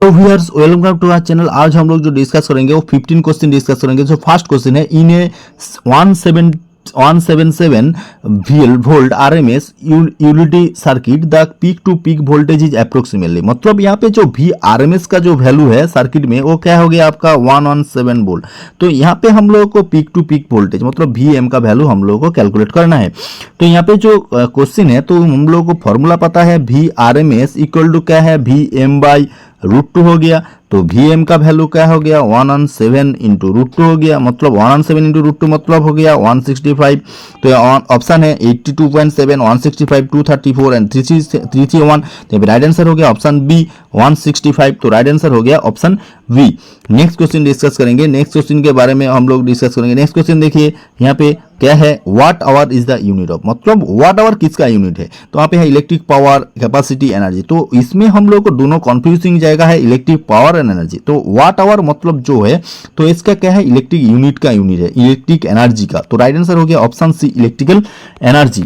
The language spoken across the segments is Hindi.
तो viewers welcome to our channel. आज हम लोग जो डिस्कस करेंगे वो 15 क्वेश्चन डिस्कस करेंगे। जो फर्स्ट क्वेश्चन है, in a 177 volt RMS unity circuit the peak to peak voltage is approximately. मतलब यहाँ पे जो वी आरएमएस का जो वैल्यू है सर्किट में वो क्या हो गया आपका 117 वोल्ट। तो यहाँ पे हम लोगों को पीक टू पीक वोल्टेज मतलब वी एम का वैल्यू हम लोगों को कैलकुलेट करना है। तो यहाँ पे जो क्वेश्चन है तो हम लोगों को फॉर्मूला पता है, वी आरएमएस इक्वल टू क्या है, वी एम बाई √2 हो गया। तो वी एम का वैल्यू क्या हो गया 117 इंटू √2 हो गया। मतलब 117 इंटू √2 मतलब हो गया 165। तो ऑप्शन है 82.7, 165, 234 एंड 331। तो राइट आंसर हो गया ऑप्शन बी 165। तो राइट आंसर हो गया option B. Next question discuss करेंगे। नेक्स्ट क्वेश्चन के बारे में हम लोग डिस्कस करेंगे। नेक्स्ट क्वेश्चन देखिए यहाँ पे क्या है, watt hour is the unit of. मतलब वाट आवर किसका यूनिट है, तो यहाँ पे है इलेक्ट्रिक पावर, कैपेसिटी, एनर्जी। तो इसमें हम लोग को दोनों कंफ्यूजिंग जाएगा है इलेक्ट्रिक पावर एंड एनर्जी। तो वाट आवर मतलब जो है तो इसका क्या है, इलेक्ट्रिक यूनिट का यूनिट है, इलेक्ट्रिक एनर्जी का। तो राइट आंसर हो गया ऑप्शन सी इलेक्ट्रिकल एनर्जी।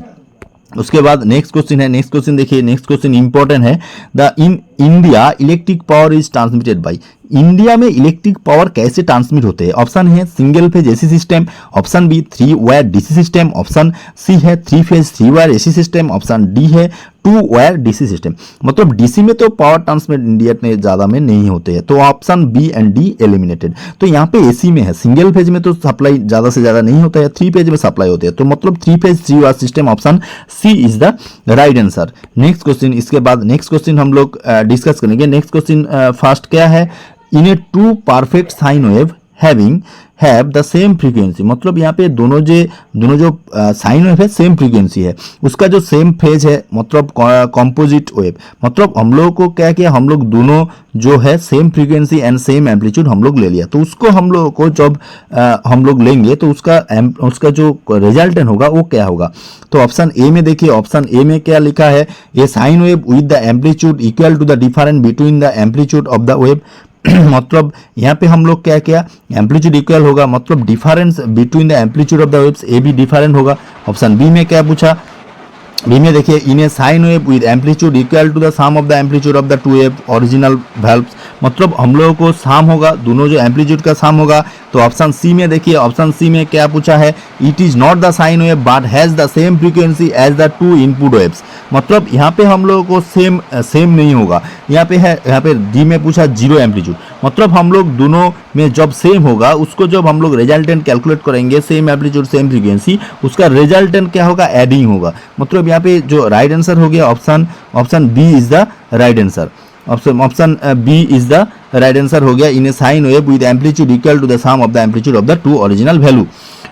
उसके बाद नेक्स्ट क्वेश्चन है। नेक्स्ट क्वेश्चन देखिए, नेक्स्ट क्वेश्चन इंपॉर्टेंट है। The in India electric power is transmitted by. India में इलेक्ट्रिक पावर कैसे ट्रांसमिट होते हैं। ऑप्शन है single phase AC system, option B 3 wire DC system, option C है 3 phase 3 wire AC system, option D है 2 वायर डीसी सिस्टम। मतलब डीसी में तो पावर ट्रांसमिट इंडिया में ज्यादा में नहीं होते हैं, तो option B and D eliminated. तो यहाँ पे एसी में है, सिंगल फेज में तो सप्लाई ज्यादा से ज्यादा नहीं होता है, 3 फेज में सप्लाई होती है। तो मतलब 3 phase 3 wire system, option C is the right answer. Next question, इसके बाद नेक्स्ट क्वेश्चन हम लोग डिस्कस करेंगे। नेक्स्ट क्वेश्चन फर्स्ट क्या है, in a two perfect sine wave have the same frequency. मतलब यहाँ पे दोनों जो साइन वेव है सेम फ्रीक्वेंसी है, उसका जो सेम फेज है मतलब कंपोजिट वेव। मतलब हम लोग को क्या किया, हम लोग दोनों जो है same frequency and same amplitude हम लोग ले लिया। तो उसको हम लोग को जब हम लोग लेंगे तो उसका जो रिजल्टेंट होगा वो क्या होगा। तो ऑप्शन ए में देखिए, ऑप्शन ए में क्या लिखा है, a sine wave with the amplitude equal to the difference between the amplitude of the wave. मतलब यहाँ पे हम लोग क्या किया, एम्पलीट्यूड इक्वल होगा, मतलब difference between the amplitude of the waves, A भी डिफरेंट होगा। ऑप्शन बी में क्या पूछा, बी में देखिए in a sine wave with amplitude equal to the sum of the amplitude of the two wave original values. मतलब हम लोगों को सम होगा, दोनों जो एम्पलीट्यूड का सम होगा। तो ऑप्शन सी में देखिए, ऑप्शन सी में क्या पूछा है, it is not the sine wave but has the same frequency as the two input waves. मतलब यहाँ पे हम लोगों को सेम नहीं होगा। यहाँ पे है, यहाँ पे डी में पूछा 0 एम्पलीट्यूड। मतलब हम लोग दोनों में जब सेम होगा, उसको जब हम लोग रिजल्टेंट कैलकुलेट करेंगे, सेम एम्पलीट्यूड सेम फ्रीक्वेंसी, उसका रिजल्टेंट क्या होगा, एडिंग होगा। मतलब यहाँ पे जो राइट आंसर हो गया option B is the right answer. Option B is the right answer हो गया, in a sine wave with amplitude equal to the sum of the amplitude of the two original value.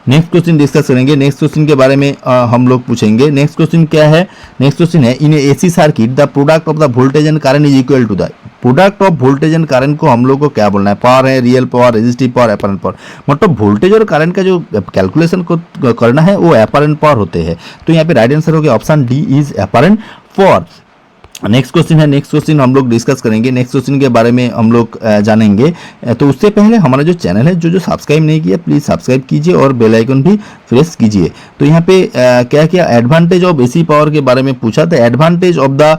Next question discuss करेंगे। नेक्स्ट क्वेश्चन के बारे में हम लोग पूछेंगे। नेक्स्ट क्वेश्चन क्या है, नेक्स्ट क्वेश्चन है in AC circuit the product of the voltage and current is equal to the. Product of voltage and current को हम लोग को क्या बोलना है, पावर है, real power, resistive power, apparent power. मतलब वोल्टेज और करंट का जो कैलकुलेशन को करना है वो अपरेंट पावर होते हैं। तो यहाँ पे राइट आंसर हो गया option D is apparent power. Next question है, नेक्स्ट क्वेश्चन हम लोग डिस्कस करेंगे। नेक्स्ट क्वेश्चन के बारे में हम लोग जानेंगे। तो उससे पहले हमारा जो चैनल है, जो सब्सक्राइब नहीं किया प्लीज सब्सक्राइब कीजिए और बेल आइकन भी प्रेस कीजिए। तो यहाँ पे क्या क्या एडवांटेज ऑफ एसी पावर के बारे में पूछा। तो advantage of the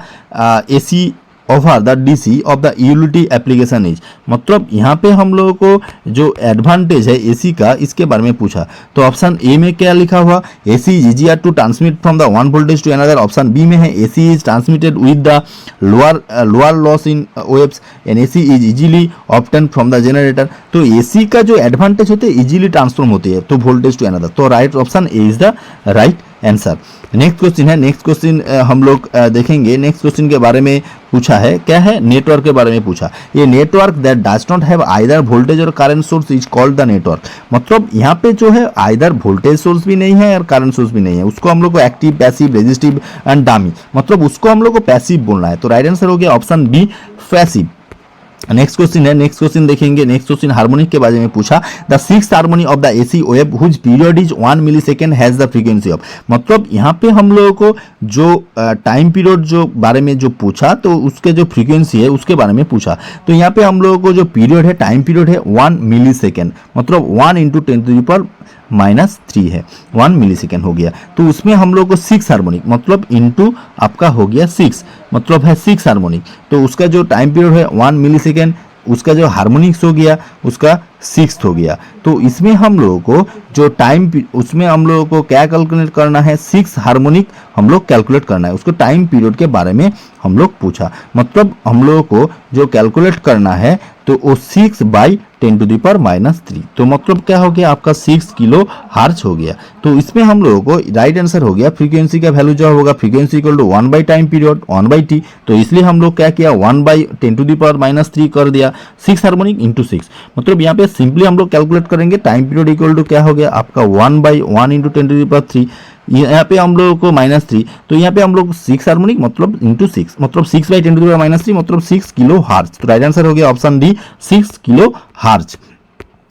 AC over the DC of the utility application is. मतलब यहाँ पे हम लोगों को जो एडवांटेज है एसी का, इसके बारे में पूछा। तो ऑप्शन ए में क्या लिखा हुआ, AC is easier to transmit from the one voltage to another. Option B में है AC is transmitted with the lower loss in waves and AC is easily obtain from the generator. तो एसी का जो एडवांटेज होते हैं इजीली ट्रांसफॉर्म होती है तो वोल्टेज टू अनदर। तो right option A is the right answer. Next question है, नेक्स्ट क्वेश्चन हम लोग देखेंगे। नेक्स्ट क्वेश्चन के बारे में पूछा है, क्या है, नेटवर्क के बारे में पूछा। ये network that does not have either voltage और current source is called the network. मतलब यहाँ पे जो है आइदर वोल्टेज सोर्स भी नहीं है और करंट सोर्स भी नहीं है, उसको हम लोग को active, passive, resistive and dummy, मतलब उसको हम लोग को पैसिव बोलना है। तो राइट आंसर हो गया option B passive. Next question है, नेक्स्ट क्वेश्चन देखेंगे। नेक्स्ट क्वेश्चन हार्मोनिक के बारे में पूछा। The sixth harmony of the AC wave whose period is 1 millisecond has the frequency of. मतलब यहाँ पे हम लोगों को जो टाइम पीरियड जो बारे में जो पूछा तो उसके जो फ्रीक्वेंसी है उसके बारे में पूछा। तो यहाँ पे हम लोगों को जो पीरियड है, टाइम पीरियड है 1 मिलीसेकंड। मतलब 1 × 10⁻³ है, 1 मिलीसेकंड हो गया। तो उसमें हम लोग को 6 हार्मोनिक मतलब इनटू आपका हो गया 6। मतलब है 6 हार्मोनिक, तो उसका जो टाइम पीरियड है 1 मिली सेकेंड, उसका जो हार्मोनिक्स हो गया उसका 6 हो गया। तो इसमें हम लोगों को जो टाइम, उसमें हम लोगों को क्या कैलकुलेट करना है, 6 हार्मोनिक हम लोग कैलकुलेट करना है। उसको टाइम पीरियड के बारे में हम लोग पूछा, मतलब हम लोगों को जो कैलकुलेट करना है तो वो 6/10⁻³ तो मतलब क्या हो गया आपका 6 किलो हार्ज हो गया। तो इसमें हम लोगों को राइट आंसर हो गया फ्रीक्वेंसी का वैल्यू जो होगा, frequency equal to 1 by time period 1/t, तो इसलिए हम लोग क्या किया 1/10⁻³ कर दिया, 6 हार्मोनिक इंटू 6। मतलब यहाँ पे सिंपली हम लोग कैलकुलेट करेंगे टाइम पीरियड इक्वल टू क्या हो गया आपका 1/1 इंटू 10⁻³ यहाँ पे हम लोगों को -3, तो यहाँ पे हम लोग 6 हार्मोनिक मतलब इंटू 6 मतलब 6/10⁻³ मतलब 6 किलो हार्ज। तो राइट आंसर हो गया option D 6 kilo hertz.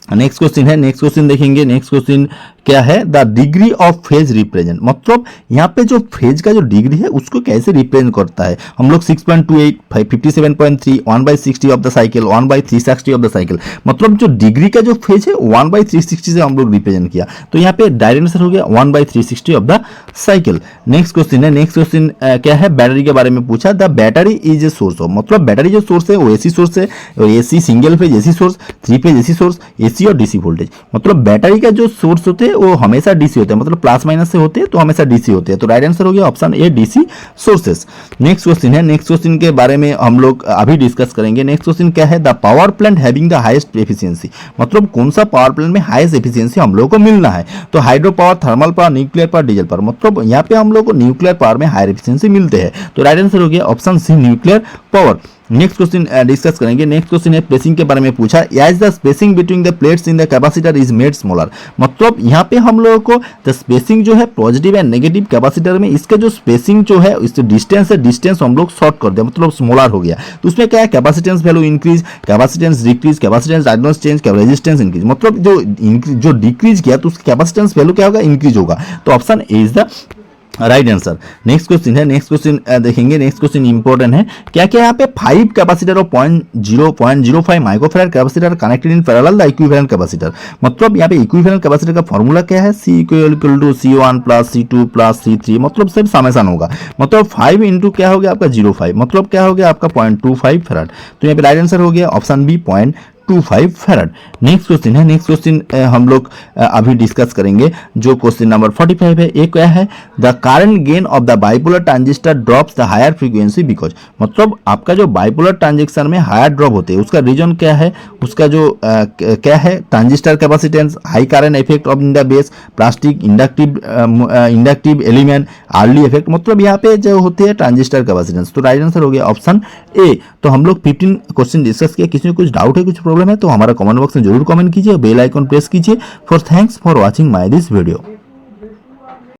Next question है, नेक्स्ट क्वेश्चन देखेंगे। नेक्स्ट क्वेश्चन क्या है, the degree of phase represent, मतलब यहाँ पे जो फेज का जो डिग्री है उसको कैसे रिप्रेजेंट करता है। हम लोग 6.28 57.3 1/60 of the cycle 1/360 of the cycle, मतलब जो डिग्री का जो फेज है 1/360 से हम लोग रिप्रेजेंट किया, तो यहाँ पे डायरेक्ट आंसर हो गया 1/360 of the cycle. Next question है, नेक्स्ट क्वेश्चन क्या है, बैटरी के बारे में पूछा, the battery is a source of, मतलब बैटरी जो सोर्स है वो एसी सोर्स है, AC single phase AC source, 3 phase AC source, AC और डीसी वोल्टेज, मतलब बैटरी का जो सोर्स होते हैं वो हमेशा डीसी होते हैं, मतलब प्लस माइनस से होते हैं तो हमेशा डीसी होते हैं। तो राइट आंसर हो गया option A DC sources. Next question है, नेक्स्ट क्वेश्चन के बारे में हम लोग अभी डिस्कस करेंगे। नेक्स्ट क्वेश्चन क्या है, the power plant having the highest efficiency, मतलब कौन सा पावर प्लांट में हाईएस्ट एफिशिएंसी हम लोगों को मिलना है। तो hydro power, thermal power, nuclear power, diesel power, मतलब यहाँ पे हम लोग को न्यूक्लियर पावर में हायर एफिशिएंसी मिलते हैं। तो राइट आंसर हो गया option C nuclear power. Next question discuss करेंगे। नेक्स्ट क्वेश्चन है स्पेसिंग के बारे में पूछा, as the spacing between the plates in the capacitor is made smaller, मतलब यहाँ पे हम लोगों को द स्पेसिंग जो है पॉजिटिव एंड नेगेटिव कैपेसिटर में इसका जो स्पेसिंग जो है इस डिस्टेंस है, डिस्टेंस हम लोग शॉर्ट कर दिया मतलब स्मॉलर हो गया। तो उसमें क्या है, capacitance value increase, capacitance decrease, capacitance diagnose change, resistance increase, मतलब जो डिक्रीज किया तो उसकी कैपेसिटेंस वैल्यू क्या होगा, इंक्रीज होगा। तो option A is the right answer. Next question है, नेक्स्ट क्वेश्चन देखेंगे। नेक्स्ट क्वेश्चन इंपॉर्टेंट है, क्या क्या यहाँ पे 5 कैपेसिटर और 0.05 microfarad capacitor connected in parallel the equivalent capacitor, मतलब यहाँ पे इक्विवेलेंट कैपेसिटर का फॉर्मूला क्या है, C equal to C1 plus C2 plus C3, मतलब सब समेसन होगा, मतलब 5 इंटू क्या हो गया आपका 0.5 मतलब क्या हो गया आपका 0.25 फैराड। तो यहाँ पे राइट आंसर हो गया option B 0.25 farad. Next question है, नेक्स्ट क्वेश्चन हम लोग अभी डिस्कस करेंगे जो क्वेश्चन नंबर 45 है। ये क्या है, the current gain of the bipolar transistor drops the higher frequency because, मतलब आपका जो बाइपोलर ट्रांजिस्टर में हायर ड्रॉप होते हैं उसका रीजन क्या है, उसका जो क्या है, transistor capacitance, high current effect of in the base, plastic, inductive element, early effect, मतलब यहाँ पे जो होते हैं ट्रांजिस्टर कैपेसिटेंस। तो राइट आंसर हो गया ऑप्शन ए। तो हम लोग 15 क्वेश्चन डिस्कस किया, किसी में कुछ डाउट है, कुछ प्रॉब्लम है तो हमारा कमेंट बॉक्स में जरूर कमेंट कीजिए, बेल आइकन प्रेस कीजिए। For thanks for watching my this video.